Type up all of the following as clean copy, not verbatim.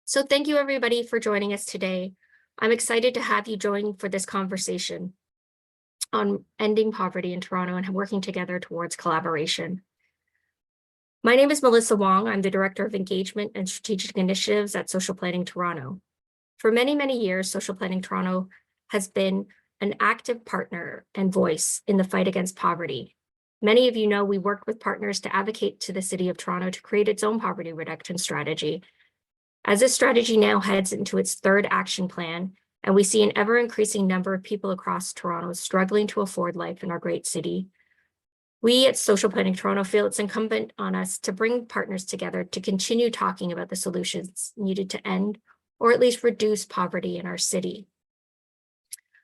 So thank you everybody for joining us today. I'm excited to have you join for this conversation on ending poverty in Toronto and working together towards collaboration. My name is Melissa Wong. I'm the Director of Engagement and Strategic Initiatives at Social Planning Toronto. For many, many years, Social Planning Toronto has been an active partner and voice in the fight against poverty. Many of you know we work with partners to advocate to the City of Toronto to create its own poverty reduction strategy. As this strategy now heads into its third action plan, and we see an ever-increasing number of people across Toronto struggling to afford life in our great city, we at Social Planning Toronto feel it's incumbent on us to bring partners together to continue talking about the solutions needed to end or at least reduce poverty in our city.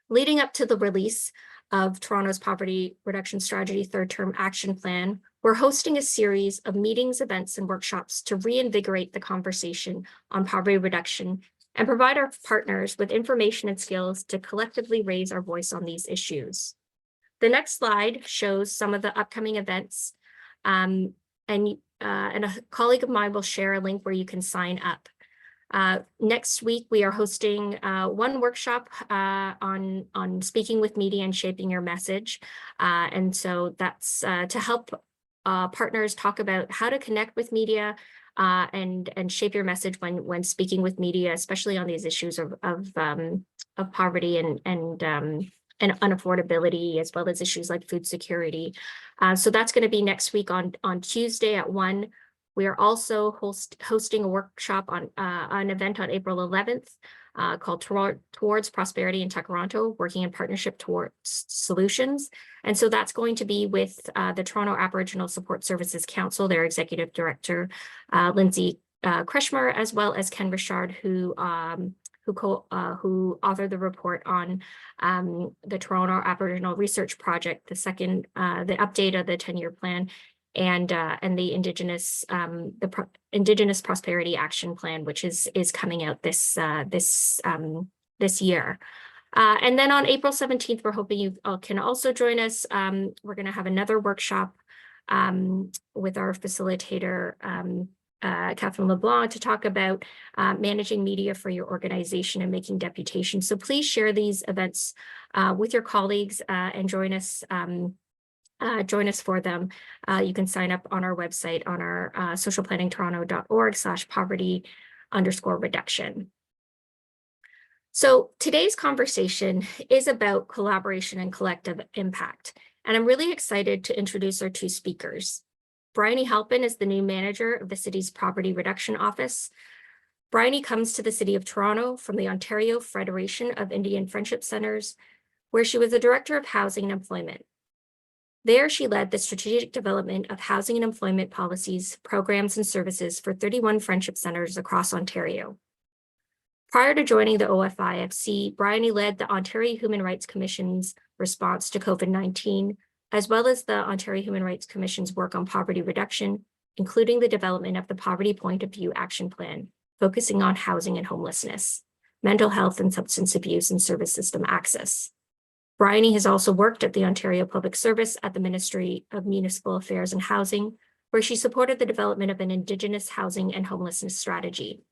Leading up to the release of Toronto's Poverty Reduction Strategy Third Term Action Plan, we're hosting a series of meetings, events, and workshops to reinvigorate the conversation on poverty reduction and provide our partners with information and skills to collectively raise our voice on these issues. The next slide shows some of the upcoming events, and a colleague of mine will share a link where you can sign up. Next week, we are hosting one workshop on speaking with media and shaping your message. And so that's to help partners talk about how to connect with media and shape your message when speaking with media, especially on these issues of poverty and unaffordability, as well as issues like food security. So that's going to be next week on Tuesday at 1. We are also hosting a workshop on an event on April 11th called Towards Prosperity in Toronto, working in partnership towards solutions. And so that's going to be with the Toronto Aboriginal Support Services Council, their executive director, Lindsay Kreshmer, as well as Ken Richard, who authored the report on the Toronto Aboriginal Research Project, the update of the 10-year plan, and the Indigenous Prosperity Action Plan, which is coming out this year. And then on April 17th, we're hoping you can also join us. We're going to have another workshop with our facilitator, Catherine LeBlanc, to talk about managing media for your organization and making deputations. So please share these events with your colleagues and join us for them. You can sign up on our website on our socialplanningtoronto.org/poverty_reduction. So today's conversation is about collaboration and collective impact. And I'm really excited to introduce our two speakers. Bryony Halpin is the new manager of the city's Poverty Reduction Office. Bryony comes to the City of Toronto from the Ontario Federation of Indian Friendship Centres, where she was the Director of Housing and Employment. There, she led the strategic development of housing and employment policies, programs, and services for 31 friendship centres across Ontario. Prior to joining the OFIFC, Bryony led the Ontario Human Rights Commission's response to COVID-19, as well as the Ontario Human Rights Commission's work on poverty reduction, including the development of the Poverty Point of View Action Plan, focusing on housing and homelessness, mental health and substance abuse and service system access. Bryony has also worked at the Ontario Public Service at the Ministry of Municipal Affairs and Housing, where she supported the development of an Indigenous housing and homelessness strategy.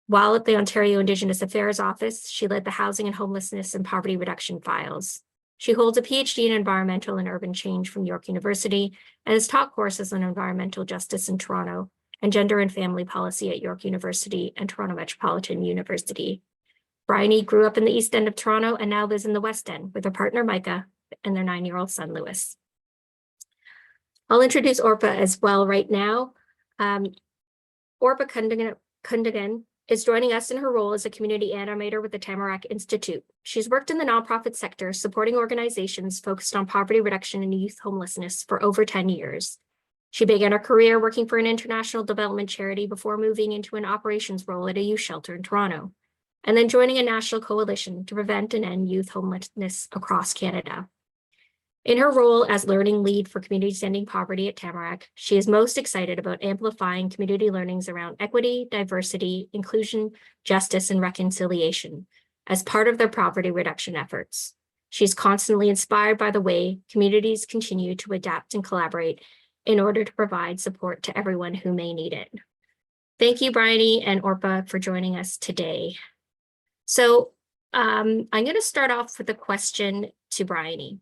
While at the Ontario Indigenous Affairs Office, she led the housing and homelessness and poverty reduction files. She holds a PhD in environmental and urban change from York University and has taught courses on environmental justice in Toronto and gender and family policy at York University and Toronto Metropolitan University. Bryony grew up in the East End of Toronto and now lives in the West End with her partner, Micah, and their 9-year-old son, Lewis. I'll introduce Orpah as well right now. Orpah Cundangan is joining us in her role as a community animator with the Tamarack Institute. She's worked in the nonprofit sector, supporting organizations focused on poverty reduction and youth homelessness for over 10 years. She began her career working for an international development charity before moving into an operations role at a youth shelter in Toronto, and then joining a national coalition to prevent and end youth homelessness across Canada. In her role as learning lead for communities ending poverty at Tamarack, she is most excited about amplifying community learnings around equity, diversity, inclusion, justice, and reconciliation as part of their poverty reduction efforts. She's constantly inspired by the way communities continue to adapt and collaborate in order to provide support to everyone who may need it. Thank you, Bryony and Orpah, for joining us today. So I'm going to start off with a question to Bryony.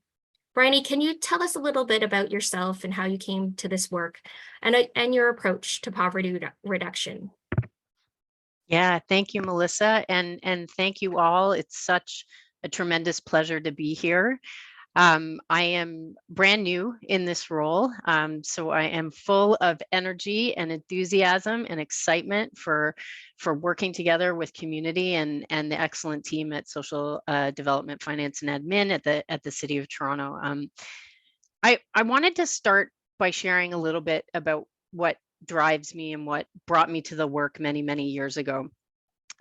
Bryony, can you tell us a little bit about yourself and how you came to this work and your approach to poverty reduction? Yeah, thank you, Melissa, and thank you all. It's such a tremendous pleasure to be here. I am brand new in this role, so I am full of energy and enthusiasm and excitement for working together with community and the excellent team at Social Development, Finance, and Admin at the City of Toronto. I wanted to start by sharing a little bit about what drives me and what brought me to the work many years ago.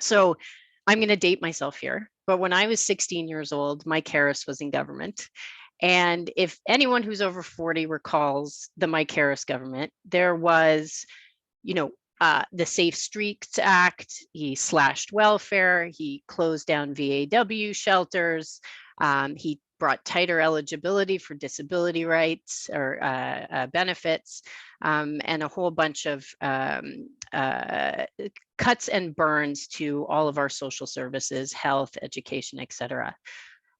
So I'm going to date myself here, but when I was 16 years old, Mike Harris was in government. And if anyone who's over 40 recalls the Mike Harris government, there was, the Safe Streets Act. He slashed welfare. He closed down VAW shelters. He brought tighter eligibility for disability rights or benefits, and a whole bunch of cuts and burns to all of our social services, health, education, et cetera.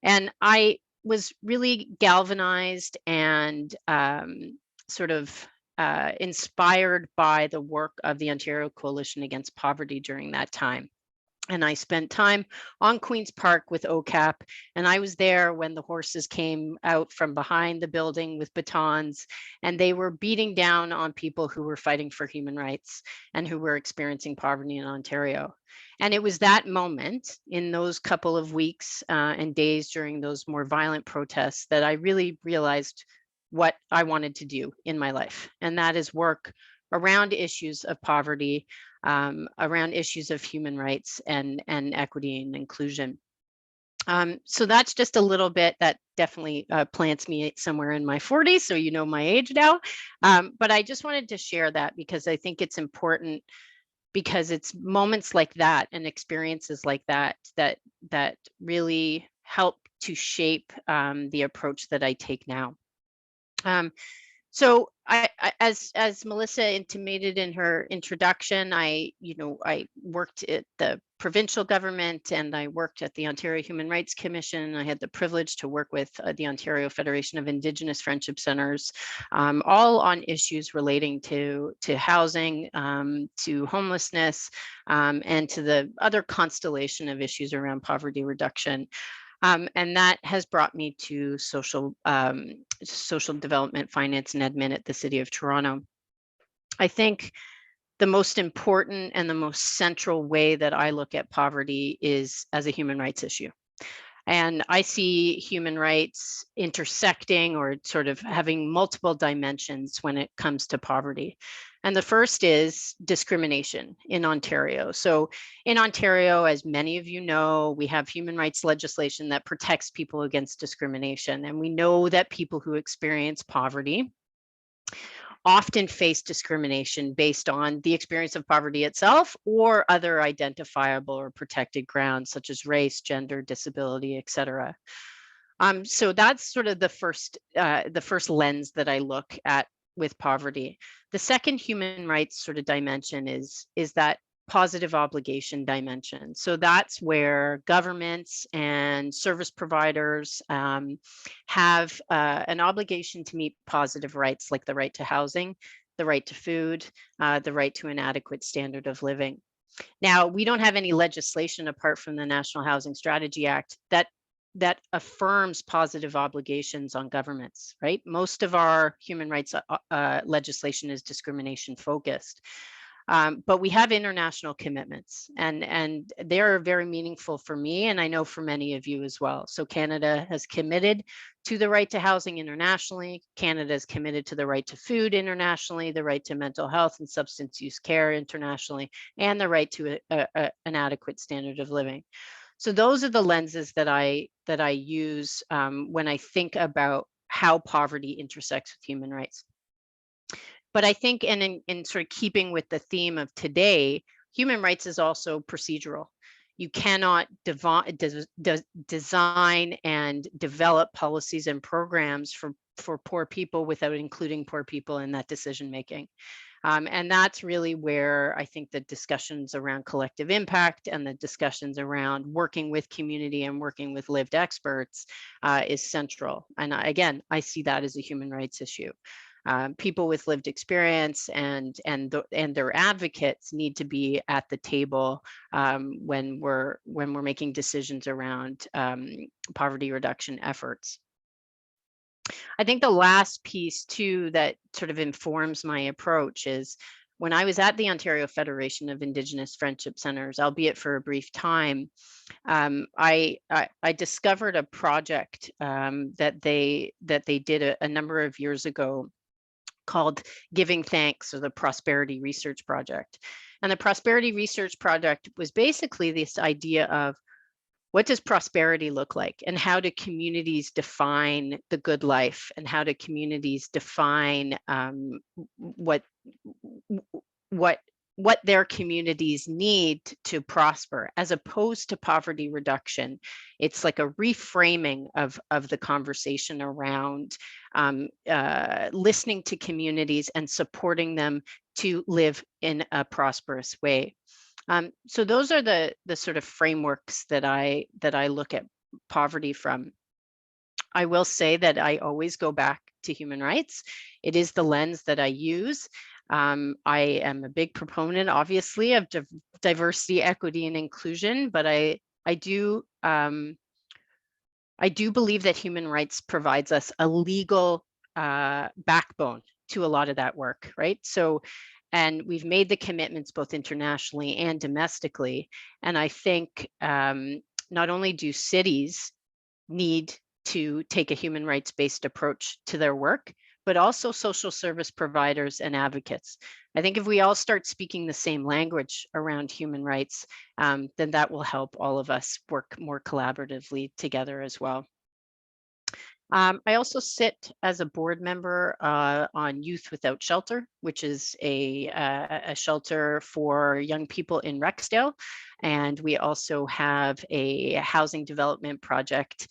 And I was really galvanized and inspired by the work of the Ontario Coalition Against Poverty during that time. And I spent time on Queen's Park with OCAP, and I was there when the horses came out from behind the building with batons, and they were beating down on people who were fighting for human rights and who were experiencing poverty in Ontario. And it was that moment in those couple of weeks and days during those more violent protests that I really realized what I wanted to do in my life, and that is work around issues of poverty, around issues of human rights and equity and inclusion. So that's just a little bit that definitely plants me somewhere in my 40s, so you know my age now. But I just wanted to share that because I think it's important, because it's moments like that and experiences like that that really help to shape the approach that I take now. So as Melissa intimated in her introduction, I worked at the provincial government and I worked at the Ontario Human Rights Commission. I had the privilege to work with the Ontario Federation of Indigenous Friendship Centers, all on issues relating to housing, to homelessness, and to the other constellation of issues around poverty reduction. And that has brought me to social development, finance, and admin at the City of Toronto. I think the most important and the most central way that I look at poverty is as a human rights issue. And I see human rights intersecting or sort of having multiple dimensions when it comes to poverty. And the first is discrimination in Ontario. So in Ontario, as many of you know, we have human rights legislation that protects people against discrimination. And we know that people who experience poverty often face discrimination based on the experience of poverty itself or other identifiable or protected grounds such as race, gender, disability, et cetera. So that's sort of the first lens that I look at with poverty. The second human rights sort of dimension is that positive obligation dimension. So that's where governments and service providers have an obligation to meet positive rights like the right to housing, the right to food, the right to an adequate standard of living. Now, we don't have any legislation apart from the National Housing Strategy Act that affirms positive obligations on governments, right? Most of our human rights legislation is discrimination focused. But we have international commitments and they're very meaningful for me, and I know for many of you as well. So Canada has committed to the right to housing internationally. Canada is committed to the right to food internationally, the right to mental health and substance use care internationally, and the right to an adequate standard of living. So those are the lenses that I use when I think about how poverty intersects with human rights. But I think in sort of keeping with the theme of today, human rights is also procedural. You cannot design and develop policies and programs for poor people without including poor people in that decision making. And that's really where I think the discussions around collective impact and the discussions around working with community and working with lived experts is central. And again, I see that as a human rights issue. People with lived experience and their advocates need to be at the table when we're making decisions around poverty reduction efforts. I think the last piece too that sort of informs my approach is when I was at the Ontario Federation of Indigenous Friendship Centres, albeit for a brief time, I discovered a project that they did a number of years ago called Giving Thanks, or the Prosperity Research Project. And the Prosperity Research Project was basically this idea of what does prosperity look like, and how do communities define the good life, and how do communities define what their communities need to prosper, as opposed to poverty reduction. It's like a reframing of the conversation around listening to communities and supporting them to live in a prosperous way. So those are the sort of frameworks that I look at poverty from. I will say that I always go back to human rights. It is the lens that I use. I am a big proponent, obviously, of diversity, equity, and inclusion, but I do believe that human rights provides us a legal backbone to a lot of that work, right? So, and we've made the commitments both internationally and domestically. And I think not only do cities need to take a human rights-based approach to their work, but also social service providers and advocates. I think if we all start speaking the same language around human rights, then that will help all of us work more collaboratively together as well. I also sit as a board member on Youth Without Shelter, which is a shelter for young people in Rexdale. And we also have a housing development project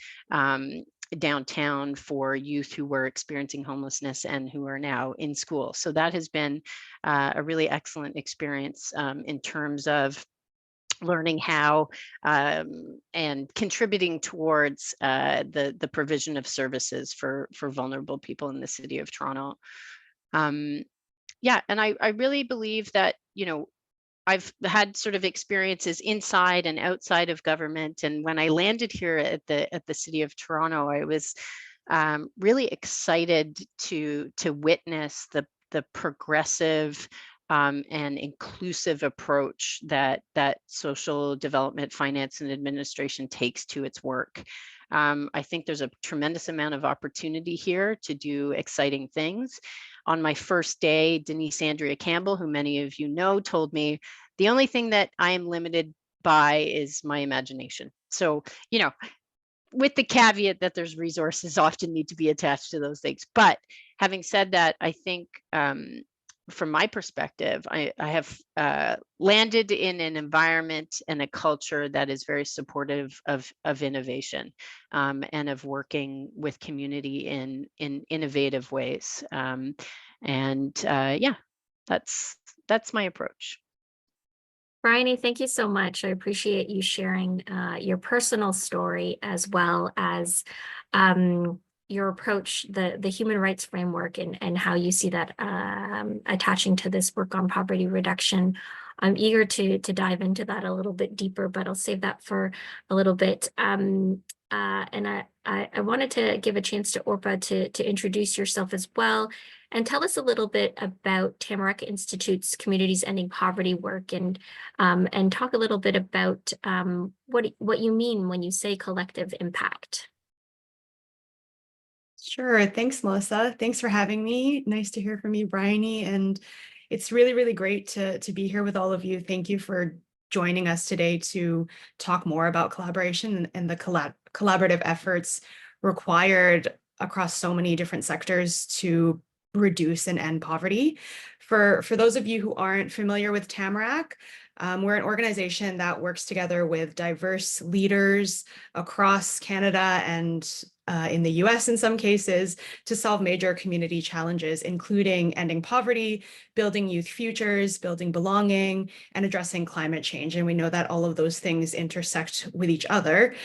downtown for youth who were experiencing homelessness and who are now in school. So that has been a really excellent experience in terms of learning how and contributing towards the provision of services for vulnerable people in the city of Toronto. Yeah, and I really believe that, you know, I've had sort of experiences inside and outside of government. And when I landed here at the city of Toronto, I was really excited to witness the progressive and inclusive approach that social development, finance, and administration takes to its work. I think there's a tremendous amount of opportunity here to do exciting things. On my first day, Denise Andrea Campbell, who many of you know, told me the only thing that I am limited by is my imagination. So, you know, with the caveat that there's resources often need to be attached to those things. But having said that, I think from my perspective, I have landed in an environment and a culture that is very supportive of innovation and of working with community in innovative ways. Yeah, that's my approach. Bryony, thank you so much. I appreciate you sharing your personal story as well as your approach, the human rights framework, and how you see that attaching to this work on poverty reduction. I'm eager to dive into that a little bit deeper, but I'll save that for a little bit. And I wanted to give a chance to Orpah to introduce yourself as well, and tell us a little bit about Tamarack Institute's Communities Ending Poverty work, and talk a little bit about what you mean when you say collective impact. Sure. Thanks, Melissa. Thanks for having me. Nice to hear from you, Bryony. And it's really, really great to be here with all of you. Thank you for joining us today to talk more about collaboration and the collaborative efforts required across so many different sectors to reduce and end poverty. For those of you who aren't familiar with Tamarack, We're an organization that works together with diverse leaders across Canada and in the US in some cases to solve major community challenges, including ending poverty, building youth futures, building belonging, and addressing climate change. And we know that all of those things intersect with each other.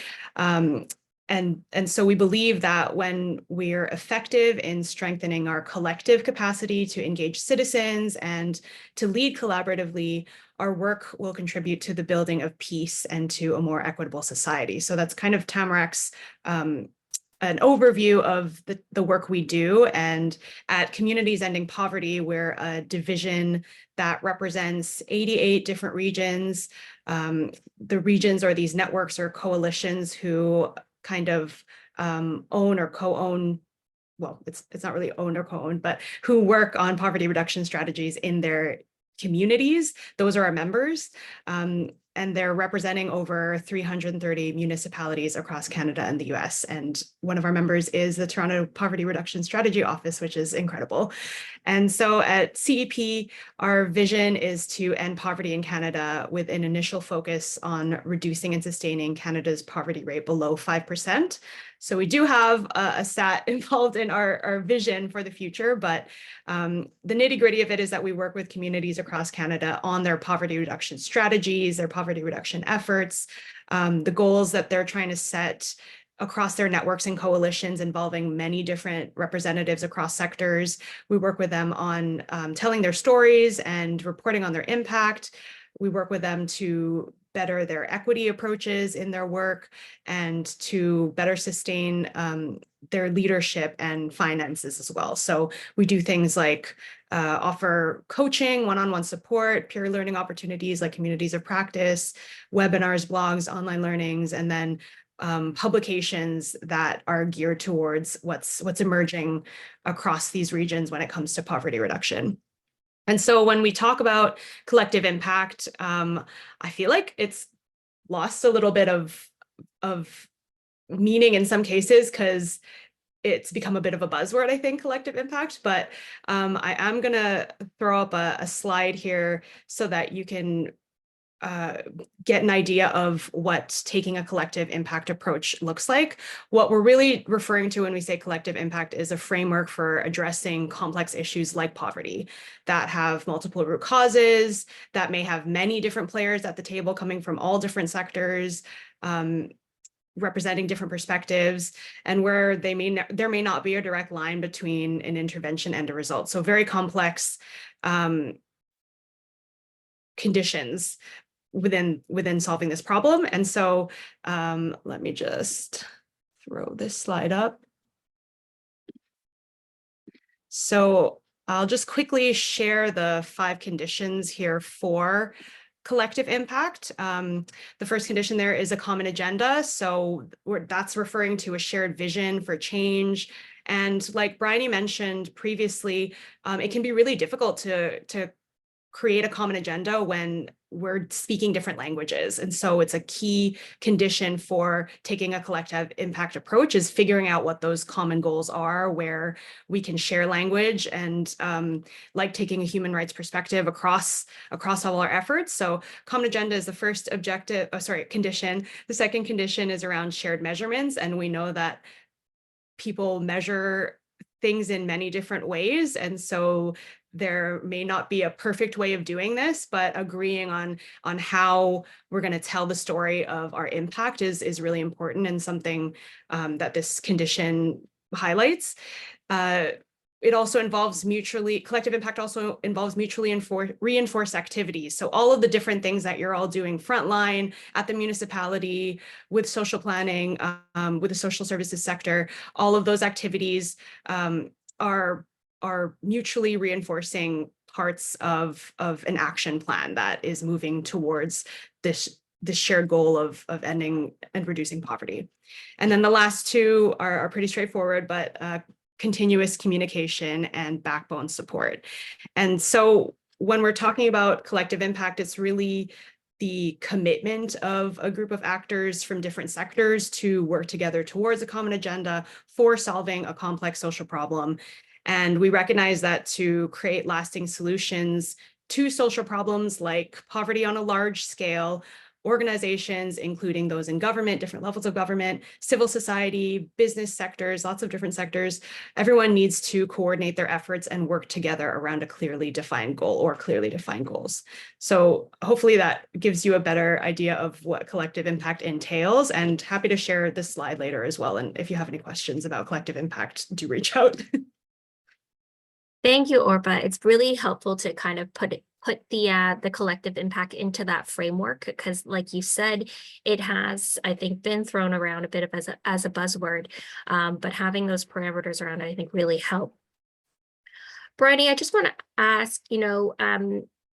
And so we believe that when we're effective in strengthening our collective capacity to engage citizens and to lead collaboratively, our work will contribute to the building of peace and to a more equitable society. So that's kind of Tamarack's an overview of the work we do. And at Communities Ending Poverty, we're a division that represents 88 different regions. The regions are these networks or coalitions who kind of own or co-own, well, it's not really owned or co-owned, but who work on poverty reduction strategies in their communities. Those are our members. And they're representing over 330 municipalities across Canada and the US. And one of our members is the Toronto Poverty Reduction Strategy Office, which is incredible. And so at CEP, our vision is to end poverty in Canada with an initial focus on reducing and sustaining Canada's poverty rate below 5%. So we do have a stat involved in our vision for the future, but the nitty-gritty of it is that we work with communities across Canada on their poverty reduction strategies, their poverty reduction efforts, the goals that they're trying to set across their networks and coalitions involving many different representatives across sectors. We work with them on telling their stories and reporting on their impact. We work with them to better their equity approaches in their work and to better sustain their leadership and finances as well. So we do things like offer coaching, one-on-one support, peer learning opportunities like communities of practice, webinars, blogs, online learnings, and then publications that are geared towards what's emerging across these regions when it comes to poverty reduction. And so when we talk about collective impact, I feel like it's lost a little bit of meaning in some cases because it's become a bit of a buzzword, I think, collective impact. But I am going to throw up a slide here so that you can get an idea of what taking a collective impact approach looks like. What we're really referring to when we say collective impact is a framework for addressing complex issues like poverty that have multiple root causes, that may have many different players at the table coming from all different sectors, representing different perspectives, and where there may not be a direct line between an intervention and a result. So very complex conditions within solving this problem. And so let me just throw this slide up. So I'll just quickly share the 5 conditions here for collective impact. The first condition there is a common agenda. So that's referring to a shared vision for change. And like Bryony mentioned previously, it can be really difficult to create a common agenda when we're speaking different languages. And so it's a key condition for taking a collective impact approach is figuring out what those common goals are, where we can share language and like taking a human rights perspective across all our efforts. So common agenda is the first condition. The second condition is around shared measurements. And we know that people measure things in many different ways. And so there may not be a perfect way of doing this, but agreeing on how we're going to tell the story of our impact is really important and something that this condition highlights. It also involves collective impact also involves mutually reinforced activities. So all of the different things that you're all doing frontline at the municipality with social planning, with the social services sector, all of those activities are mutually reinforcing parts of an action plan that is moving towards this shared goal of ending and reducing poverty. And then the last 2 are pretty straightforward, but continuous communication and backbone support. And so when we're talking about collective impact, it's really the commitment of a group of actors from different sectors to work together towards a common agenda for solving a complex social problem. And we recognize that to create lasting solutions, to social problems like poverty on a large scale, organizations, including those in government, different levels of government, civil society, business sectors, lots of different sectors. Everyone needs to coordinate their efforts and work together around a clearly defined goal or clearly defined goals. So hopefully that gives you a better idea of what collective impact entails, and happy to share this slide later as well. And if you have any questions about collective impact, do reach out. Thank you, Orpah. It's really helpful to kind of put the collective impact into that framework, because like you said, it has, I think, been thrown around a bit of as a buzzword, but having those parameters around it, I think, really help. Bryony, I just want to ask,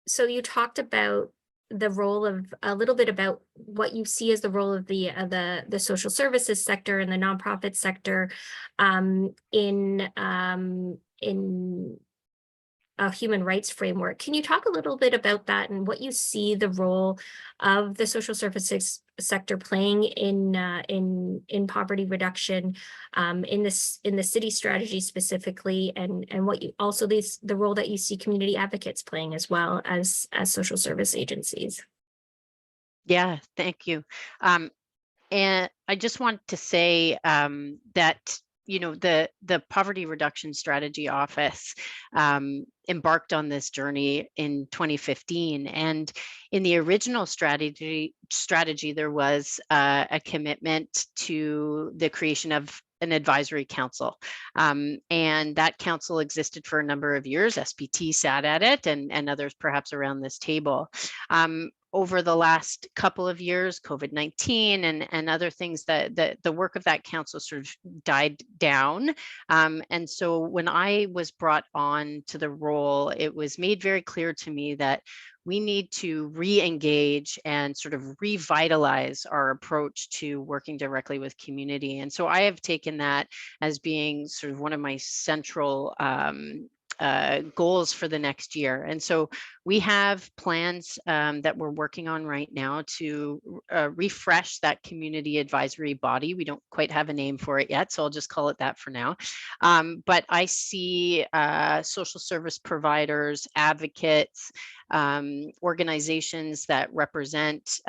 so you talked about the role of a little bit about what you see as the role of the social services sector and the nonprofit sector in a human rights framework. Can you talk a little bit about that and what you see the role of the social services sector playing in poverty reduction, in the city strategy specifically, and what you also the role that you see community advocates playing as well as social service agencies? Yeah, thank you. And I just want to say that the Poverty Reduction Strategy Office embarked on this journey in 2015, and in the original strategy there was a commitment to the creation of an advisory council, and that council existed for a number of years. SPT sat at it, and others perhaps around this table. Over the last couple of years, COVID-19 and other things, that the work of that council sort of died down. And so when I was brought on to the role, it was made very clear to me that we need to re-engage and sort of revitalize our approach to working directly with community. And so I have taken that as being sort of one of my central goals for the next year. And so we have plans that we're working on right now to refresh that community advisory body. We don't quite have a name for it yet, so I'll just call it that for now. But I see social service providers, advocates, organizations that represent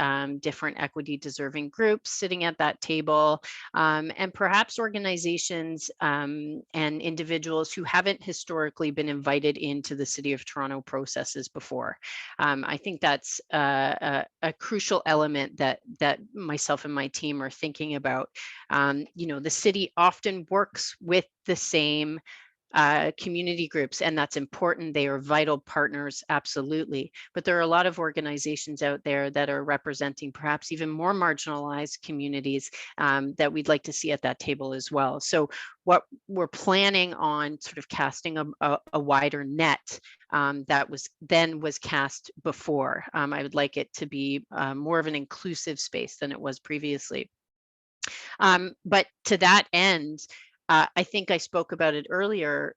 different equity deserving groups sitting at that table, and perhaps organizations and individuals who haven't historically been invited into the City of Toronto processes before. I think that's a crucial element that myself and my team are thinking about. The city often works with the same community groups, and that's important. They are vital partners, absolutely. But there are a lot of organizations out there that are representing perhaps even more marginalized communities that we'd like to see at that table as well. So what we're planning on sort of casting a wider net that was cast before. I would like it to be more of an inclusive space than it was previously. But to that end, I think I spoke about it earlier.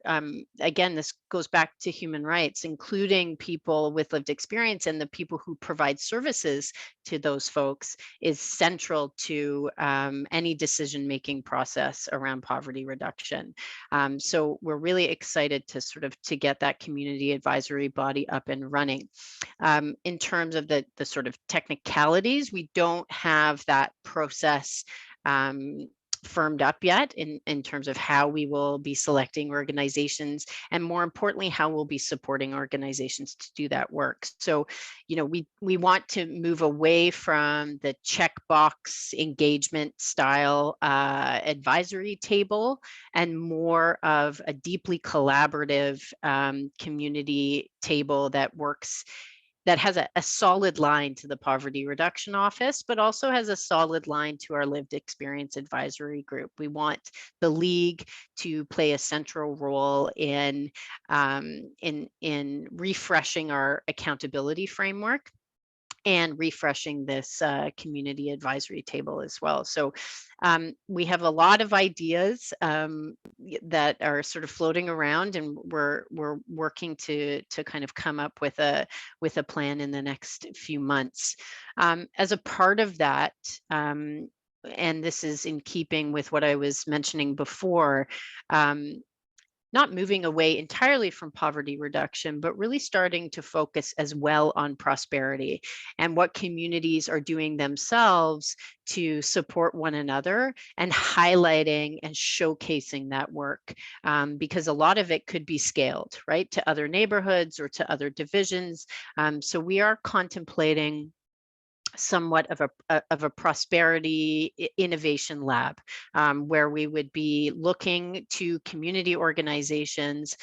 Again, this goes back to human rights, including people with lived experience, and the people who provide services to those folks is central to any decision-making process around poverty reduction. So we're really excited to get that community advisory body up and running. In terms of the sort of technicalities, we don't have that process firmed up yet in terms of how we will be selecting organizations, and more importantly, how we'll be supporting organizations to do that work. So, we want to move away from the checkbox engagement style advisory table, and more of a deeply collaborative community table that has a solid line to the Poverty Reduction Office, but also has a solid line to our Lived Experience Advisory Group. We want the League to play a central role in refreshing our accountability framework and refreshing this community advisory table as well. So we have a lot of ideas that are sort of floating around, and we're working to kind of come up with a plan in the next few months. As a part of that, and this is in keeping with what I was mentioning before, not moving away entirely from poverty reduction, but really starting to focus as well on prosperity and what communities are doing themselves to support one another, and highlighting and showcasing that work, because a lot of it could be scaled, right, to other neighborhoods or to other divisions. So we are contemplating somewhat of a prosperity innovation lab, where we would be looking to community organizations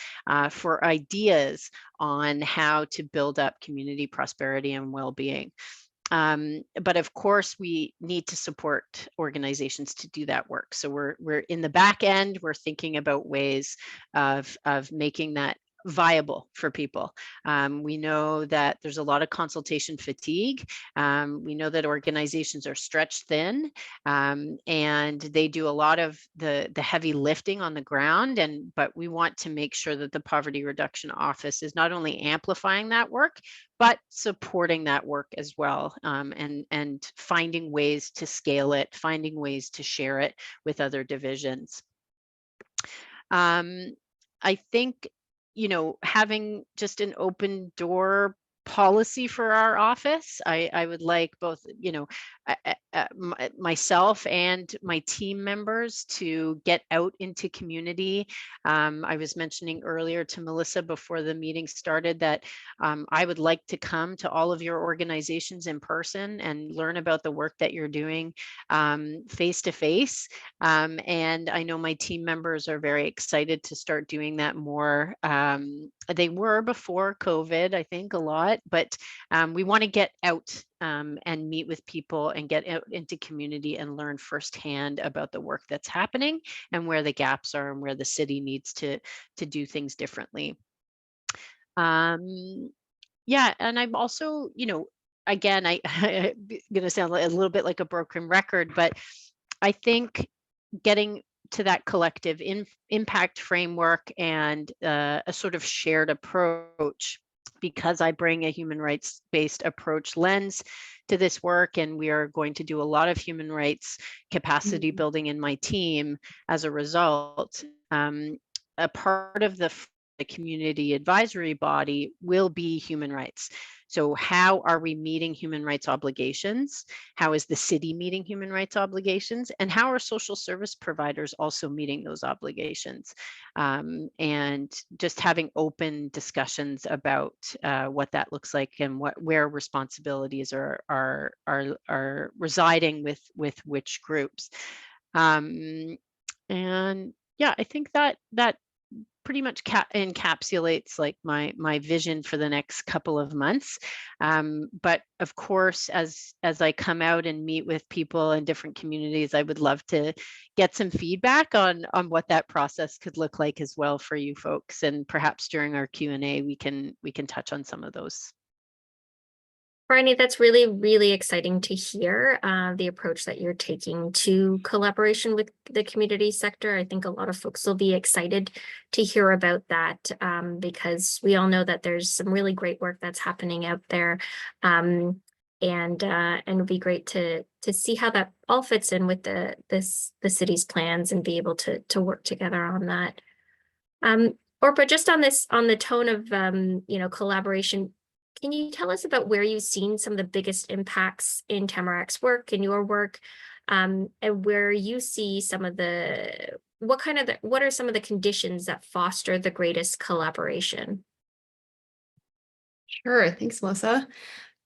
for ideas on how to build up community prosperity and well-being. But of course, we need to support organizations to do that work. So we're in the back end, we're thinking about ways of making that viable for people. We know that there's a lot of consultation fatigue. We know that organizations are stretched thin, and they do a lot of the heavy lifting on the ground. But we want to make sure that the Poverty Reduction Office is not only amplifying that work, but supporting that work as well, and finding ways to scale it, finding ways to share it with other divisions. I think, having just an open door policy for our office, I would like both, myself and my team members to get out into community. I was mentioning earlier to Melissa before the meeting started that I would like to come to all of your organizations in person and learn about the work that you're doing face to face. And I know my team members are very excited to start doing that more. They were before COVID, I think, a lot, but we want to get out and meet with people and get out into community and learn firsthand about the work that's happening and where the gaps are and where the city needs to do things differently. Yeah, and I'm also, again, I'm going to sound a little bit like a broken record, but I think getting to that collective impact framework and a sort of shared approach, because I bring a human rights-based approach lens to this work, and we are going to do a lot of human rights capacity building in my team as a result. A part of the community advisory body will be human rights. So how are we meeting human rights obligations? How is the city meeting human rights obligations? And how are social service providers also meeting those obligations? And just having open discussions about what that looks like and where responsibilities are residing with which groups. And yeah, I think that pretty much encapsulates like my vision for the next couple of months. But of course, as I come out and meet with people in different communities, I would love to get some feedback on what that process could look like as well for you folks. And perhaps during our Q&A, we can touch on some of those. Bryony, that's really, really exciting to hear the approach that you're taking to collaboration with the community sector. I think a lot of folks will be excited to hear about that because we all know that there's some really great work that's happening out there. And it'd be great to see how that all fits in with the city's plans and be able to work together on that. Orpah, just on the tone of collaboration, can you tell us about where you've seen some of the biggest impacts in Tamarack's work, in your work, and where you see some of what are some of the conditions that foster the greatest collaboration? Sure. Thanks, Melissa.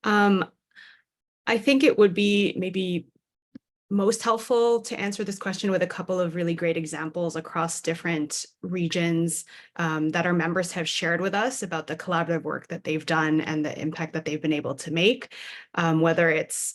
I think it would be maybe most helpful to answer this question with a couple of really great examples across different regions that our members have shared with us about the collaborative work that they've done and the impact that they've been able to make, whether it's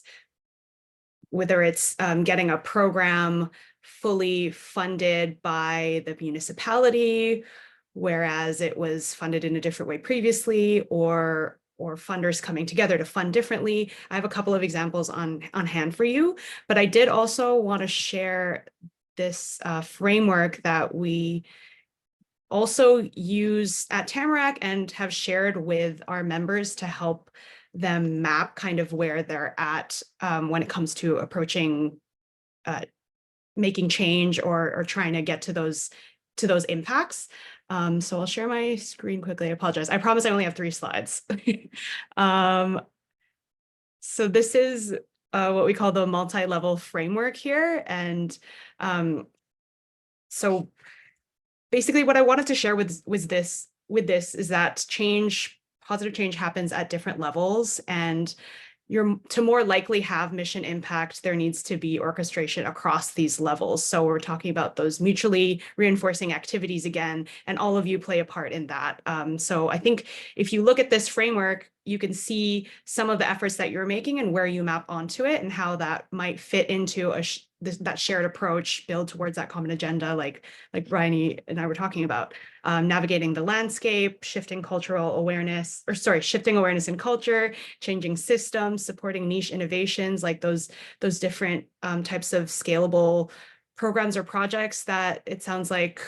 getting a program fully funded by the municipality, whereas it was funded in a different way previously, or funders coming together to fund differently. I have a couple of examples on hand for you, but I did also want to share this framework that we also use at Tamarack and have shared with our members to help them map kind of where they're at when it comes to approaching making change or trying to get to those impacts. So I'll share my screen quickly. I apologize. I promise I only have 3 slides. So this is what we call the multi-level framework here. And so basically what I wanted to share with this is that positive change happens at different levels, and to more likely have mission impact, there needs to be orchestration across these levels. So we're talking about those mutually reinforcing activities again, and all of you play a part in that. So I think if you look at this framework, you can see some of the efforts that you're making and where you map onto it and how that might fit into that shared approach, build towards that common agenda, like Bryony and I were talking about. Navigating the landscape, shifting awareness in culture, changing systems, supporting niche innovations, like those different types of scalable programs or projects that it sounds like,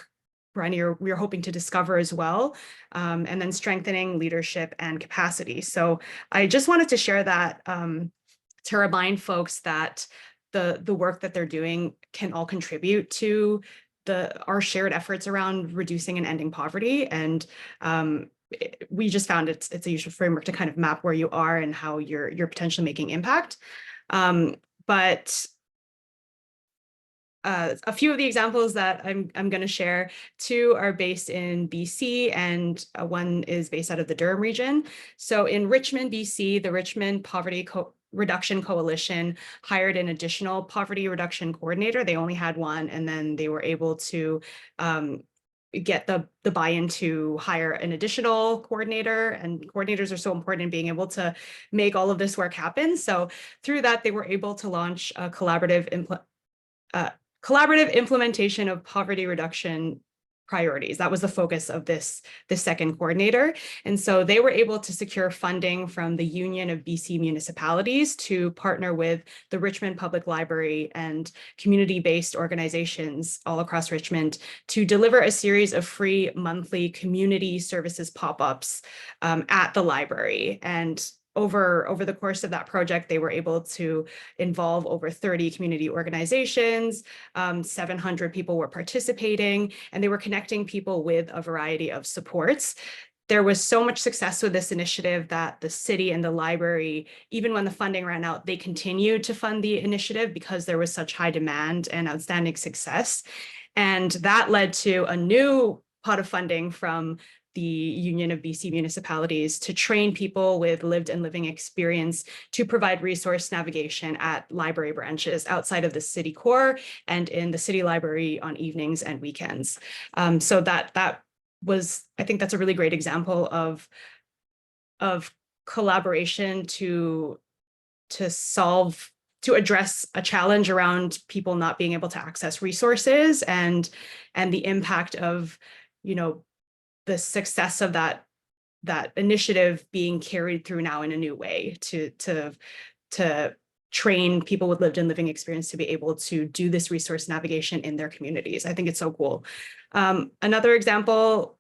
Bryony, we're hoping to discover as well, and then strengthening leadership and capacity. So I just wanted to share that to remind folks that the work that they're doing can all contribute to our shared efforts around reducing and ending poverty. And we just found it's a useful framework to kind of map where you are and how you're potentially making impact. But a few of the examples that I'm going to share, 2 are based in BC, and one is based out of the Durham region. So in Richmond, BC, the Richmond Poverty Reduction Coalition hired an additional poverty reduction coordinator. They only had one, and then they were able to get the buy-in to hire an additional coordinator, and coordinators are so important in being able to make all of this work happen. So through that, they were able to launch a collaborative implementation of poverty reduction priorities. That was the focus of this second coordinator. And so they were able to secure funding from the Union of BC Municipalities to partner with the Richmond Public Library and community-based organizations all across Richmond to deliver a series of free monthly community services pop-ups at the library. And over the course of that project, they were able to involve over 30 community organizations, 700 people were participating, and they were connecting people with a variety of supports. There was so much success with this initiative that the city and the library, even when the funding ran out, they continued to fund the initiative because there was such high demand and outstanding success. And that led to a new pot of funding from the Union of BC Municipalities to train people with lived and living experience to provide resource navigation at library branches outside of the city core and in the city library on evenings and weekends. So that was, I think that's a really great example of collaboration to address a challenge around people not being able to access resources, and the impact of, the success of that initiative being carried through now in a new way to train people with lived and living experience to be able to do this resource navigation in their communities. I think it's so cool. Another example,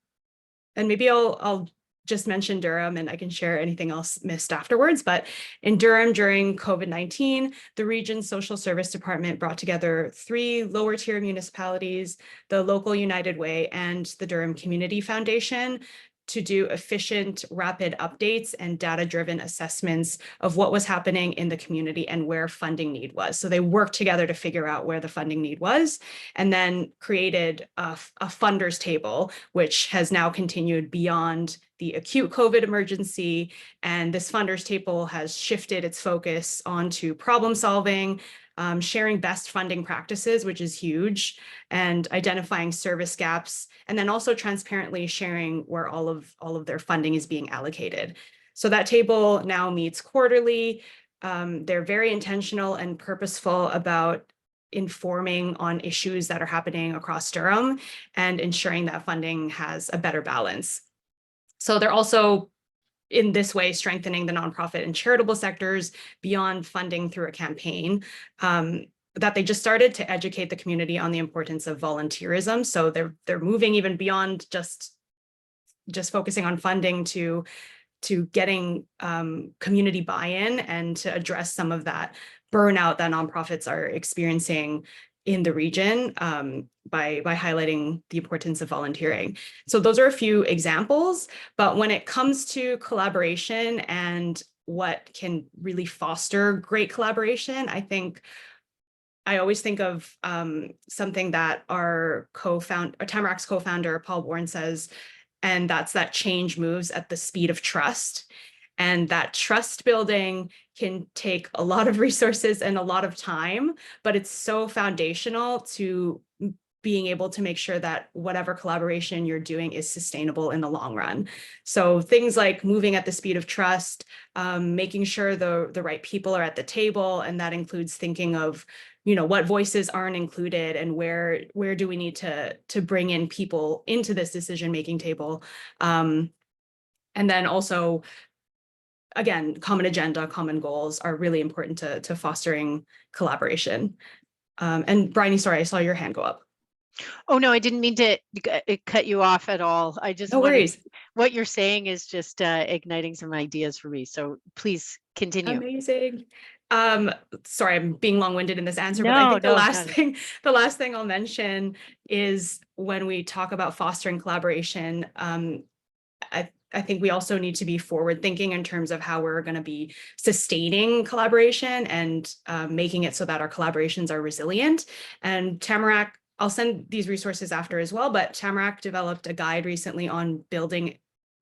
and maybe I'll just mention Durham and I can share anything else missed afterwards, but in Durham during COVID-19, the region's social service department brought together 3 lower tier municipalities, the local United Way and the Durham Community Foundation, to do efficient, rapid updates and data-driven assessments of what was happening in the community and where funding need was. So they worked together to figure out where the funding need was, and then created a funders table, which has now continued beyond the acute COVID emergency. And this funders table has shifted its focus onto problem solving, sharing best funding practices, which is huge, and identifying service gaps, and then also transparently sharing where all of their funding is being allocated. So that table now meets quarterly. They're very intentional and purposeful about informing on issues that are happening across Durham and ensuring that funding has a better balance. So they're also, in this way, strengthening the nonprofit and charitable sectors beyond funding through a campaign that they just started to educate the community on the importance of volunteerism. So they're moving even beyond just focusing on funding to getting community buy-in and to address some of that burnout that nonprofits are experiencing in the region by highlighting the importance of volunteering. So those are a few examples, but when it comes to collaboration and what can really foster great collaboration, I always think of something that our Tamarack's co-founder, Paul Bourne, says, and that's that change moves at the speed of trust. And that trust building can take a lot of resources and a lot of time, but it's so foundational to being able to make sure that whatever collaboration you're doing is sustainable in the long run. So things like moving at the speed of trust, making sure the right people are at the table, and that includes thinking of, what voices aren't included and where do we need to bring in people into this decision-making table. And then also, again, common agenda, common goals are really important to fostering collaboration. And Bryony, sorry, I saw your hand go up. Oh, no, I didn't mean to cut you off at all. I just No worries. what you're saying is just igniting some ideas for me. So please continue. Amazing. Sorry, I'm being long-winded in this answer, but I No, think no, the last thing I'll mention is when we talk about fostering collaboration, I think we also need to be forward thinking in terms of how we're going to be sustaining collaboration and making it so that our collaborations are resilient. And Tamarack, I'll send these resources after as well, but Tamarack developed a guide recently on building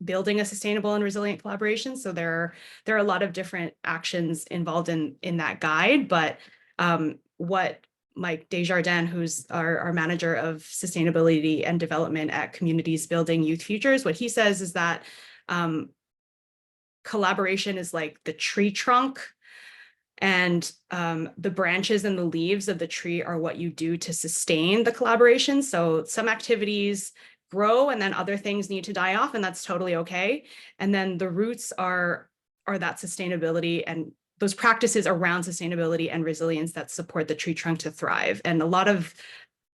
a sustainable and resilient collaboration. So there are a lot of different actions involved in that guide, but what Mike Desjardins, who's our manager of sustainability and development at Communities Building Youth Futures, what he says is that collaboration is like the tree trunk, and the branches and the leaves of the tree are what you do to sustain the collaboration. So some activities grow and then other things need to die off, and that's totally okay. And then the roots are that sustainability and those practices around sustainability and resilience that support the tree trunk to thrive. And a lot of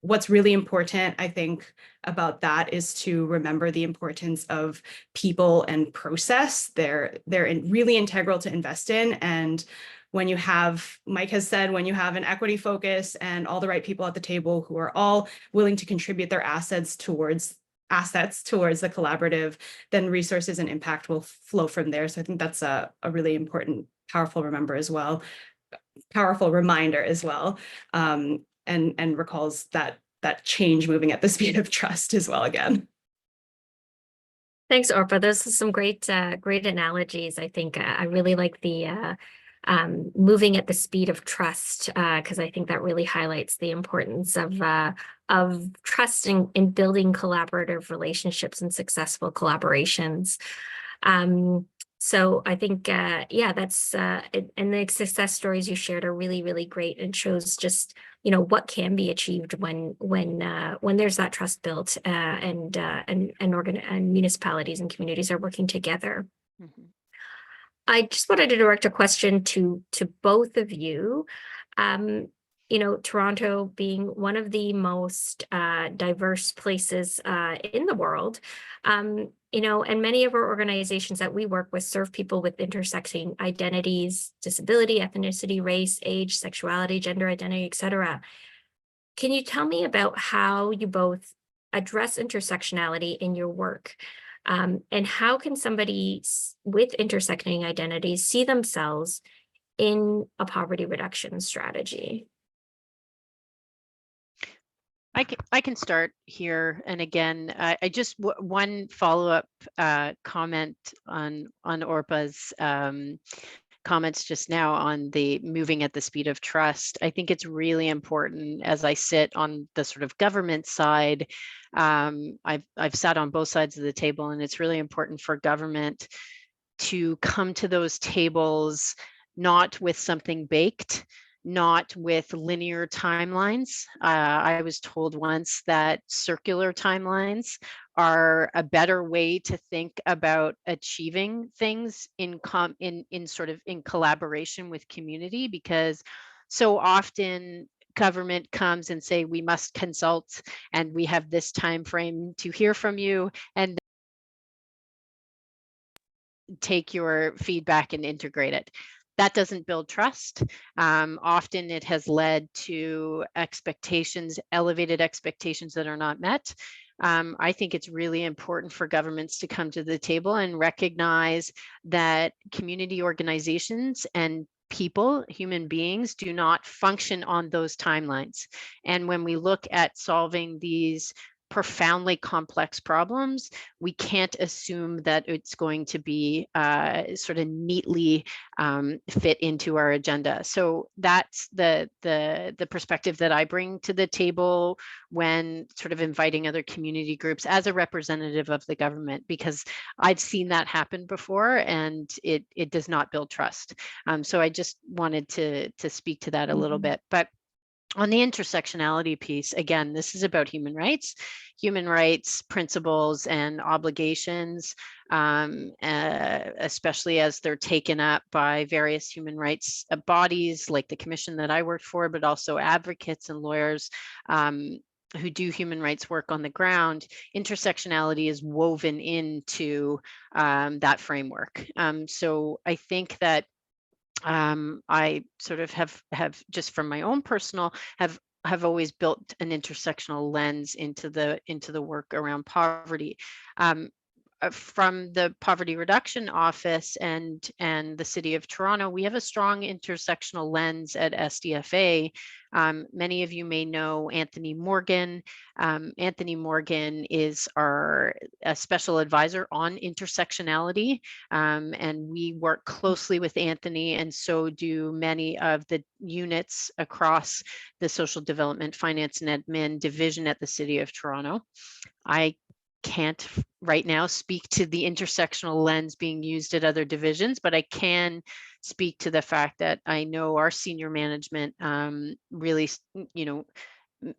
what's really important, I think, about that is to remember the importance of people and process. They're really integral to invest in. And when you have, Mike has said, when you have an equity focus and all the right people at the table who are all willing to contribute their assets towards the collaborative, then resources and impact will flow from there. So I think that's a really important, powerful reminder as well, and recalls that change moving at the speed of trust as well again. Thanks, Orpah. Those are some great analogies. I think I really like the moving at the speed of trust, because I think that really highlights the importance of trust in building collaborative relationships and successful collaborations. So I think, that's and the success stories you shared are really, really great, and shows just, what can be achieved when there's that trust built, and municipalities and communities are working together. Mm-hmm. I just wanted to direct a question to both of you. Toronto being one of the most diverse places in the world, and many of our organizations that we work with serve people with intersecting identities, disability, ethnicity, race, age, sexuality, gender identity, etc. Can you tell me about how you both address intersectionality in your work? And how can somebody with intersecting identities see themselves in a poverty reduction strategy? I can start here. And again, I just one follow-up comment on Orpah's comments just now on the moving at the speed of trust. I think it's really important, as I sit on the sort of government side. I've sat on both sides of the table, and it's really important for government to come to those tables not with something baked, not with linear timelines. I was told once that circular timelines are a better way to think about achieving things in collaboration with community, because so often government comes and say, we must consult and we have this time frame to hear from you, and take your feedback and integrate it. That doesn't build trust. Often it has led to expectations, elevated expectations that are not met. I think it's really important for governments to come to the table and recognize that community organizations and people, human beings, do not function on those timelines. And when we look at solving these profoundly complex problems, we can't assume that it's going to be sort of neatly fit into our agenda. So that's the perspective that I bring to the table when sort of inviting other community groups as a representative of the government, because I've seen that happen before, and it does not build trust. So I just wanted to speak to that a little bit. But on the intersectionality piece, again, this is about human rights principles and obligations, especially as they're taken up by various human rights bodies like the commission that I worked for, but also advocates and lawyers who do human rights work on the ground. Intersectionality is woven into that framework. So I think that I sort of have just from my own personal have always built an intersectional lens into the work around poverty. From the Poverty Reduction Office and the City of Toronto, we have a strong intersectional lens at SDFA. Many of you may know Anthony Morgan. Anthony Morgan is a special advisor on intersectionality, and we work closely with Anthony, and so do many of the units across the Social Development, Finance and Admin division at the City of Toronto. I can't right now speak to the intersectional lens being used at other divisions, but I can speak to the fact that I know our senior management really,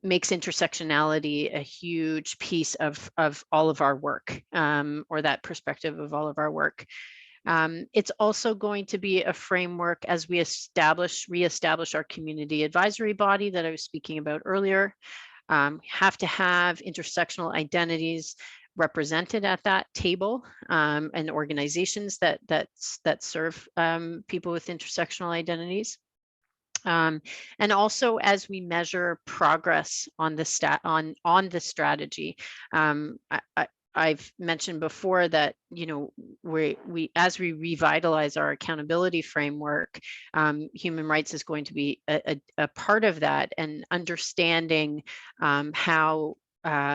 makes intersectionality a huge piece of all of our work, or that perspective of all of our work. It's also going to be a framework as we reestablish our community advisory body that I was speaking about earlier. Have to have intersectional identities represented at that table, and organizations that serve people with intersectional identities. And also as we measure progress on the strategy, I've mentioned before that, we as we revitalize our accountability framework, human rights is going to be a part of that, and understanding how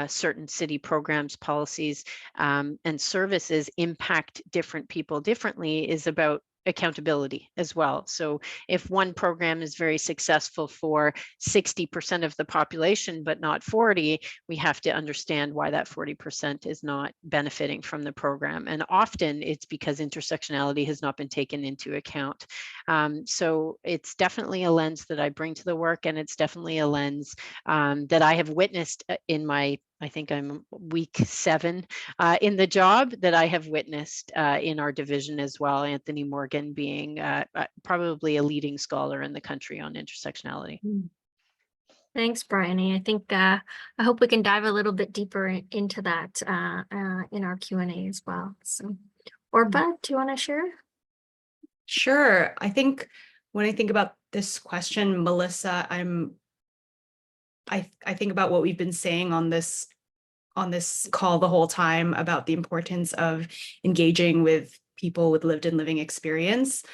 certain city programs, policies, and services impact different people differently is about accountability as well. So if one program is very successful for 60% of the population, but not 40, we have to understand why that 40% is not benefiting from the program. And often it's because intersectionality has not been taken into account. So it's definitely a lens that I bring to the work, and it's definitely a lens that I have witnessed in my, I think I'm week 7 in the job, that I have witnessed in our division as well, Anthony Morgan being probably a leading scholar in the country on intersectionality. Thanks, Bryony. I think I hope we can dive a little bit deeper into that in our Q&A as well. So, Orpah, do you want to share? Sure. I think when I think about this question, Melissa, I think about what we've been saying on this call the whole time about the importance of engaging with people with lived and living experience.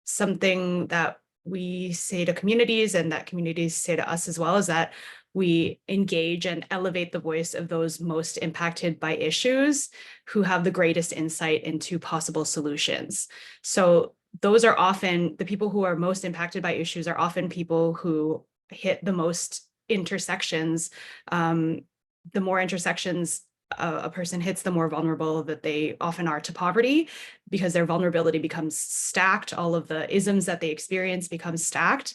Something that we say to communities and that communities say to us as well is that we engage and elevate the voice of those most impacted by issues who have the greatest insight into possible solutions. So those are often the people who are most impacted by issues are often people who hit the most intersections. The more intersections a person hits, the more vulnerable that they often are to poverty, because their vulnerability becomes stacked. All of the isms that they experience become stacked.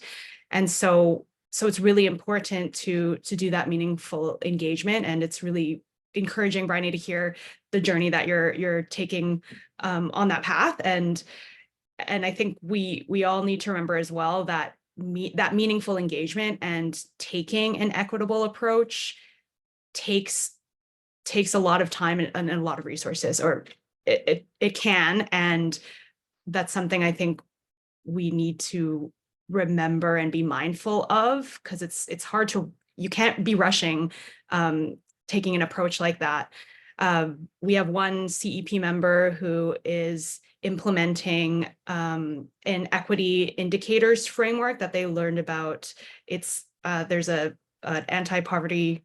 And so it's really important to do that meaningful engagement. And it's really encouraging, Bryony, to hear the journey that you're taking on that path. And I think we all need to remember as well that that meaningful engagement and taking an equitable approach takes a lot of time and a lot of resources, or it can. And that's something I think we need to remember and be mindful of, because it's hard to, you can't be rushing taking an approach like that. We have one CEP member who is implementing an equity indicators framework that they learned about. It's there's an anti-poverty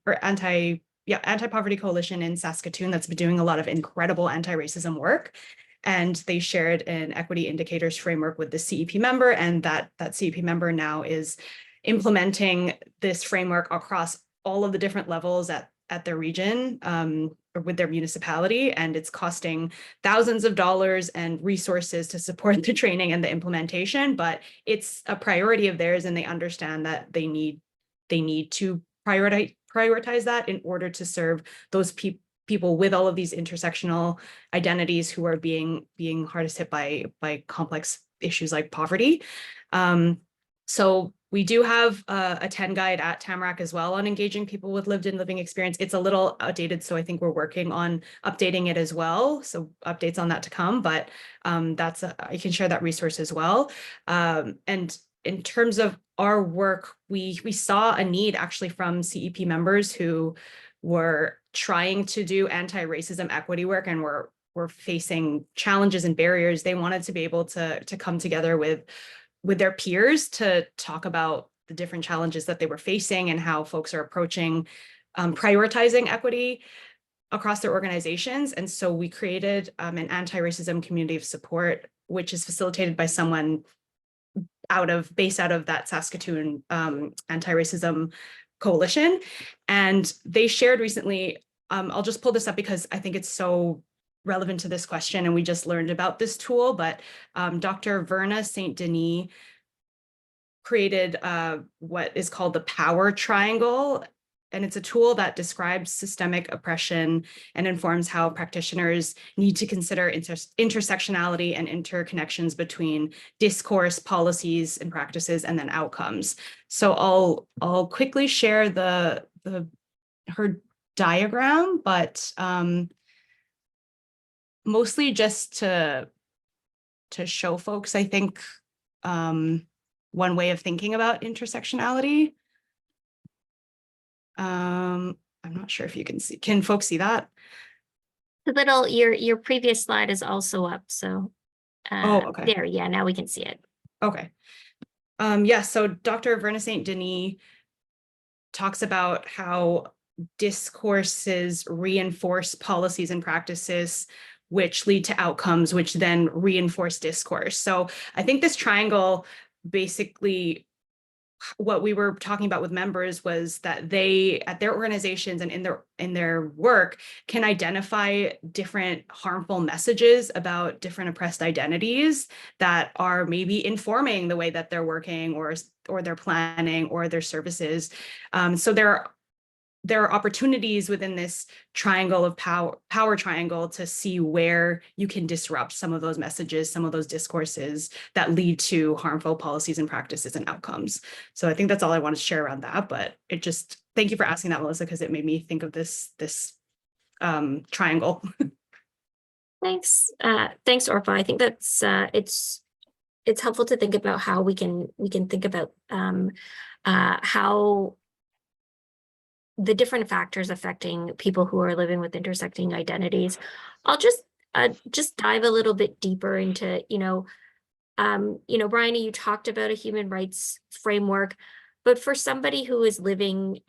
coalition in Saskatoon that's been doing a lot of incredible anti-racism work. And they shared an equity indicators framework with the CEP member, and that CEP member now is implementing this framework across all of the different levels at their region or with their municipality, and it's costing thousands of dollars and resources to support the training and the implementation, but it's a priority of theirs, and they understand that they need to prioritize that in order to serve those people with all of these intersectional identities who are being hardest hit by complex issues like poverty. So we do have a 10 guide at Tamarack as well on engaging people with lived and living experience. It's a little outdated, so I think we're working on updating it as well. So updates on that to come, but I can share that resource as well. And in terms of our work, we saw a need actually from CEP members who were trying to do anti-racism equity work and were facing challenges and barriers. They wanted to be able to come together with their peers to talk about the different challenges that they were facing and how folks are approaching prioritizing equity across their organizations. And so we created an anti-racism community of support, which is facilitated by someone based out of that Saskatoon anti-racism coalition. And they shared recently, I'll just pull this up because I think it's so relevant to this question, and we just learned about this tool, but Dr. Verna St. Denis created what is called the power triangle, and it's a tool that describes systemic oppression and informs how practitioners need to consider intersectionality and interconnections between discourse, policies, and practices, and then outcomes. So I'll quickly share her diagram, but mostly just to show folks, I think, one way of thinking about intersectionality. I'm not sure if you can see. Can folks see that? The little, your previous slide is also up, so. Oh, okay. There, yeah, now we can see it. Okay. Yeah, so Dr. Verna St. Denis talks about how discourses reinforce policies and practices which lead to outcomes, which then reinforce discourse. So I think this triangle, basically, what we were talking about with members was that they, at their organizations and in their work, can identify different harmful messages about different oppressed identities that are maybe informing the way that they're working or their planning or their services. So there are opportunities within this triangle of power triangle to see where you can disrupt some of those messages, some of those discourses that lead to harmful policies and practices and outcomes. So I think that's all I wanted to share around that, but thank you for asking that, Melissa, because it made me think of this triangle. Thanks. Thanks, Orpah. I think that's it's helpful to think about how we can think about how the different factors affecting people who are living with intersecting identities. I'll just dive a little bit deeper into, Bryony, you talked about a human rights framework, but for somebody who is living,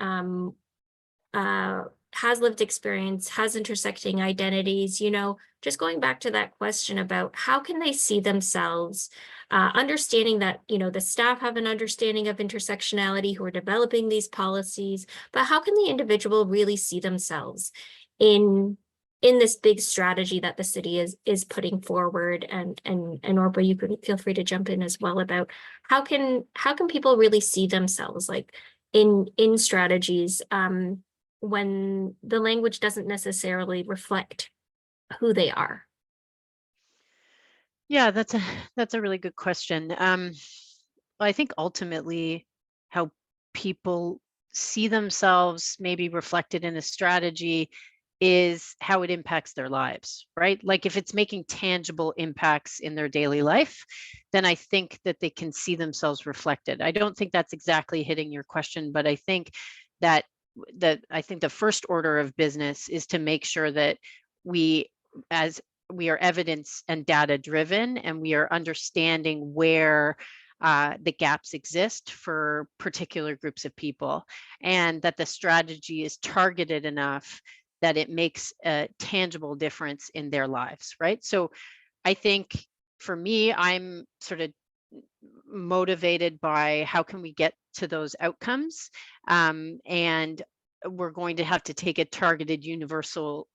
has lived experience, has intersecting identities, just going back to that question about how can they see themselves, understanding that, the staff have an understanding of intersectionality who are developing these policies, but how can the individual really see themselves in this big strategy that the city is putting forward? And Orpah, you can feel free to jump in as well about how can people really see themselves like in strategies when the language doesn't necessarily reflect who they are? Yeah, that's a really good question. Well, I think ultimately how people see themselves maybe reflected in a strategy is how it impacts their lives, right? Like if it's making tangible impacts in their daily life, then I think that they can see themselves reflected. I don't think that's exactly hitting your question, but I think that the first order of business is to make sure that we, as we are evidence and data driven, and we are understanding where the gaps exist for particular groups of people, and that the strategy is targeted enough that it makes a tangible difference in their lives, right? So I think for me, I'm sort of motivated by how can we get to those outcomes, and we're going to have to take a targeted universal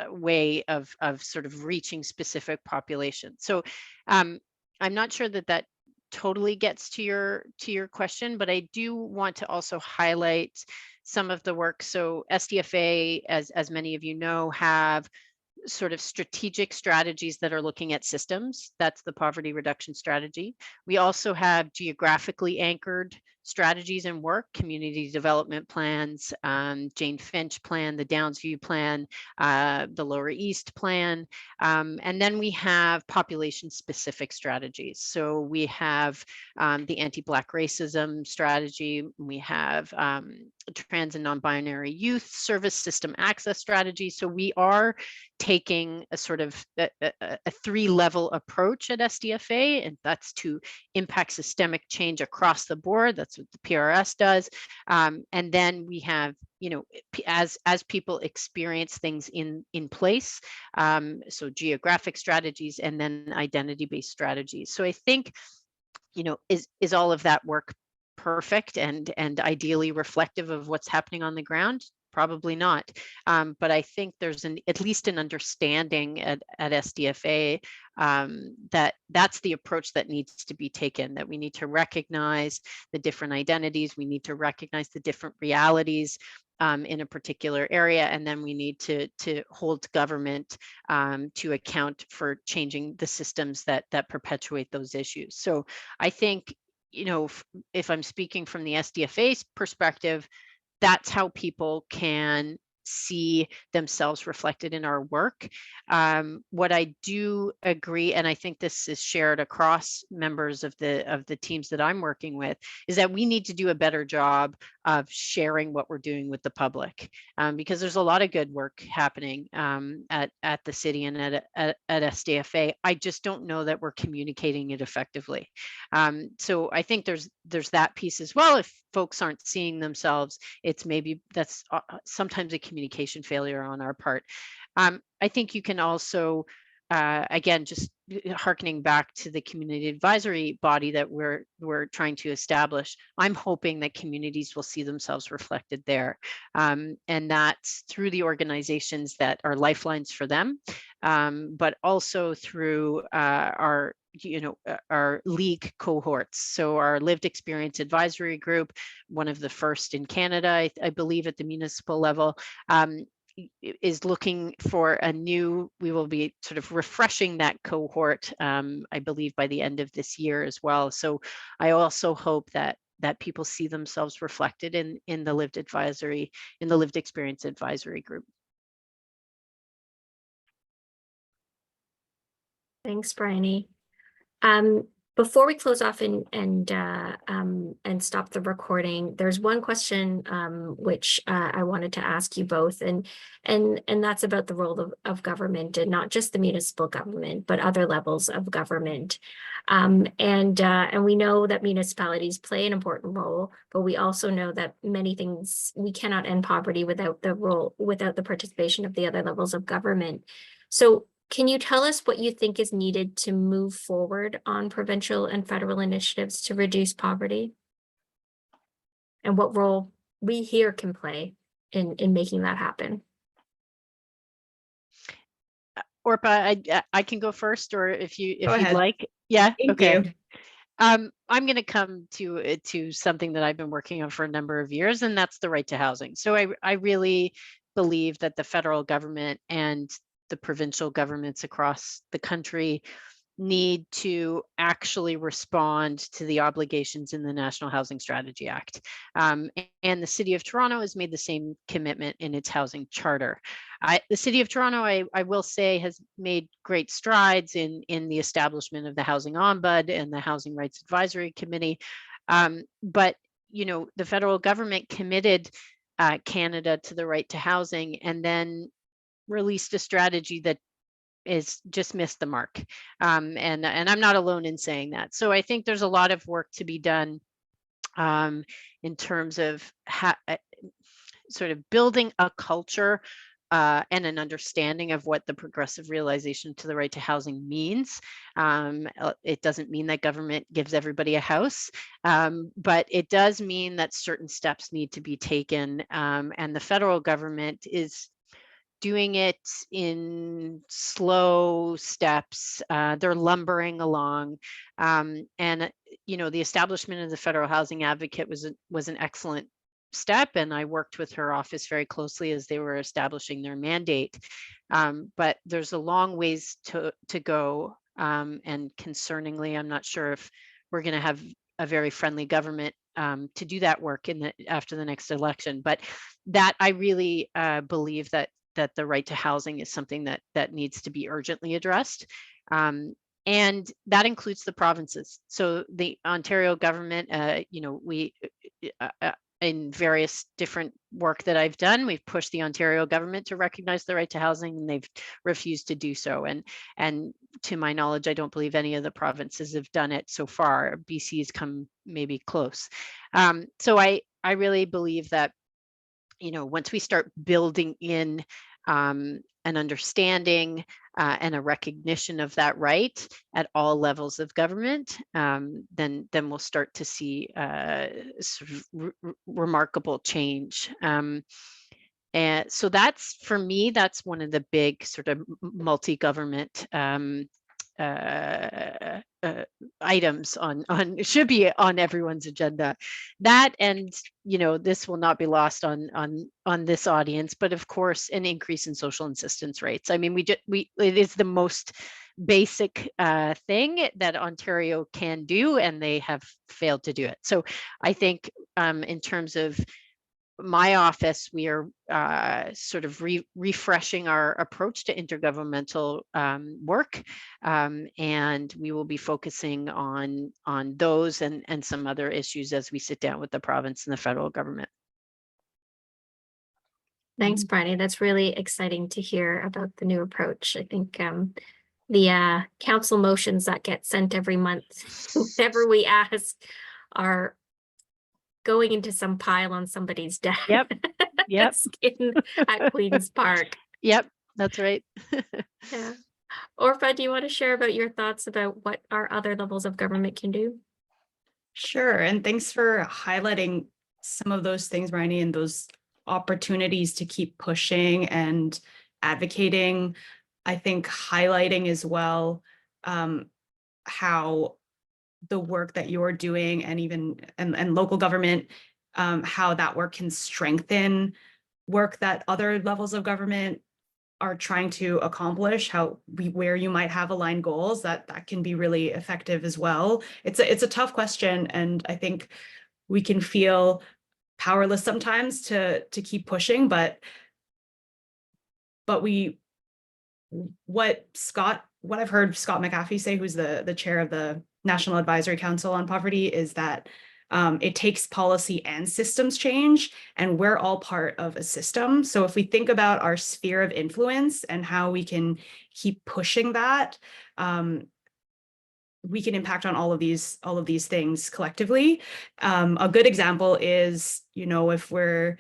way of sort of reaching specific populations. So I'm not sure that that totally gets to your question, but I do want to also highlight some of the work. So SDFA, as many of you know, have sort of strategic strategies that are looking at systems. That's the poverty reduction strategy. We also have geographically anchored strategies and work, community development plans, Jane Finch plan, the Downsview plan, the Lower East plan. And then we have population specific strategies. So we have the anti-Black racism strategy. We have trans and non-binary youth service system access strategy. So we are taking a sort of a three-level approach at SDFA, and that's to impact systemic change across the board. That's what the PRS does. And then we have, as people experience things in place, so geographic strategies and then identity-based strategies. So I think, is all of that work perfect and ideally reflective of what's happening on the ground? Probably not. But I think there's at least an understanding at SDFA that that's the approach that needs to be taken, that we need to recognize the different identities, we need to recognize the different realities in a particular area, and then we need to hold government to account for changing the systems that perpetuate those issues. So I think, if I'm speaking from the SDFA's perspective, that's how people can see themselves reflected in our work. What I do agree, and I think this is shared across members of the teams that I'm working with, is that we need to do a better job of sharing what we're doing with the public, because there's a lot of good work happening at the city and at SDFA. I just don't know that we're communicating it effectively. So I think there's that piece as well. If folks aren't seeing themselves, it's maybe that's sometimes a communication failure on our part. I think you can also, again, just hearkening back to the community advisory body that we're trying to establish, I'm hoping that communities will see themselves reflected there, and that's through the organizations that are lifelines for them, but also through our league cohorts. So our lived experience advisory group, one of the first in Canada, I believe at the municipal level, is looking for we will be sort of refreshing that cohort, I believe by the end of this year as well. So I also hope that people see themselves reflected in the lived experience advisory group. Thanks, Bryony. Before we close off and stop the recording, there's one question which I wanted to ask you both, and that's about the role of government, and not just the municipal government, but other levels of government. And we know that municipalities play an important role, but we also know that many things, we cannot end poverty without the participation of the other levels of government. So can you tell us what you think is needed to move forward on provincial and federal initiatives to reduce poverty? And what role we here can play in making that happen? Orpah, I can go first, or if you'd like. Yeah. Thank you. I'm going to come to something that I've been working on for a number of years, and that's the right to housing. So I really believe that the federal government and the provincial governments across the country need to actually respond to the obligations in the National Housing Strategy Act. And the City of Toronto has made the same commitment in its housing charter. The City of Toronto, I will say, has made great strides in the establishment of the Housing Ombud and the Housing Rights Advisory Committee. But, you know, the federal government committed Canada to the right to housing and then released a strategy that is just missed the mark. And I'm not alone in saying that. So I think there's a lot of work to be done in terms of sort of building a culture and an understanding of what the progressive realization to the right to housing means. It doesn't mean that government gives everybody a house, but it does mean that certain steps need to be taken. And the federal government is doing it in slow steps. They're lumbering along. And, you know, the establishment of the Federal Housing Advocate was an excellent step. And I worked with her office very closely as they were establishing their mandate. But there's a long ways to go. And concerningly, I'm not sure if we're going to have a very friendly government to do that work after the next election. But that I really believe that the right to housing is something that needs to be urgently addressed. And that includes the provinces. So the Ontario government, you know, we, in various different work that I've done, we've pushed the Ontario government to recognize the right to housing, and they've refused to do so. And to my knowledge, I don't believe any of the provinces have done it so far. BC's come maybe close. So I really believe that, you know, once we start building in an understanding and a recognition of that right at all levels of government, then we'll start to see sort of remarkable change. And so that's, for me, that's one of the big sort of multi-government items on should be on everyone's agenda. That, and you know, this will not be lost on this audience, but of course an increase in social assistance rates. I mean, it is the most basic thing that Ontario can do, and they have failed to do it. So I think in terms of my office, we are sort of refreshing our approach to intergovernmental work, and we will be focusing on those and some other issues as we sit down with the province and the federal government. Thanks, Bryony. That's really exciting to hear about the new approach. I think the council motions that get sent every month, whenever we ask, are going into some pile on somebody's desk. Yep. Yep. At Queen's Park. Yep, that's right. Yeah. Orpah, do you want to share about your thoughts about what our other levels of government can do? Sure. And thanks for highlighting some of those things, Bryony, and those opportunities to keep pushing and advocating. I think highlighting as well how the work that you're doing and even and local government, how that work can strengthen work that other levels of government are trying to accomplish, where you might have aligned goals, that can be really effective as well. It's a tough question, and I think we can feel powerless sometimes to keep pushing, but what I've heard Scott McAfee say, who's the chair of the National Advisory Council on Poverty, is that it takes policy and systems change, and we're all part of a system. So if we think about our sphere of influence and how we can keep pushing that, we can impact on all of these things collectively. A good example is, you know, if we're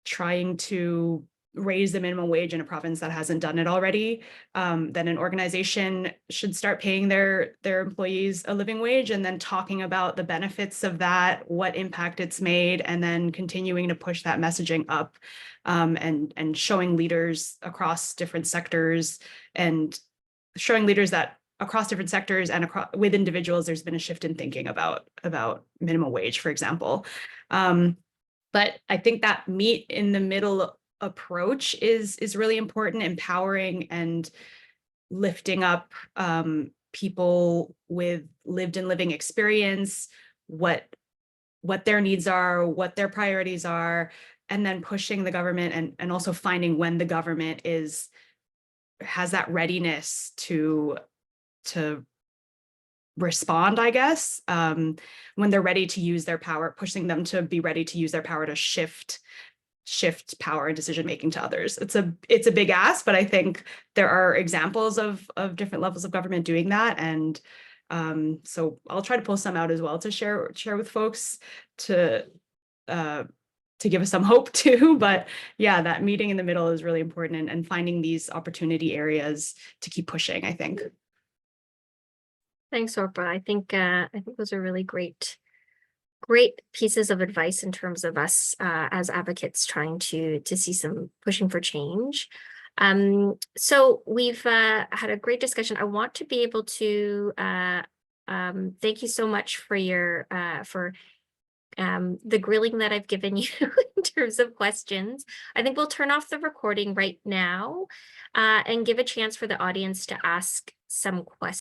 trying to raise the minimum wage in a province that hasn't done it already, then an organization should start paying their employees a living wage, and then talking about the benefits of that, what impact it's made, and then continuing to push that messaging up, and showing leaders across different sectors, and showing leaders that across different sectors and with individuals, there's been a shift in thinking about minimum wage, for example. But I think that meet in the middle approach is really important, empowering and lifting up people with lived and living experience, what their needs are, what their priorities are, and then pushing the government and also finding when the government has that readiness to respond, I guess, when they're ready to use their power, pushing them to be ready to use their power to shift power and decision making to others. It's a big ask, but I think there are examples of different levels of government doing that, and so I'll try to pull some out as well to share with folks to give us some hope too. But yeah, that meeting in the middle is really important, and finding these opportunity areas to keep pushing, I think. Thanks, Orpah. I think those are really great pieces of advice in terms of us as advocates trying to see some pushing for change. So we've had a great discussion. I want to be able to thank you so much for your the grilling that I've given you in terms of questions. I think we'll turn off the recording right now and give a chance for the audience to ask some questions.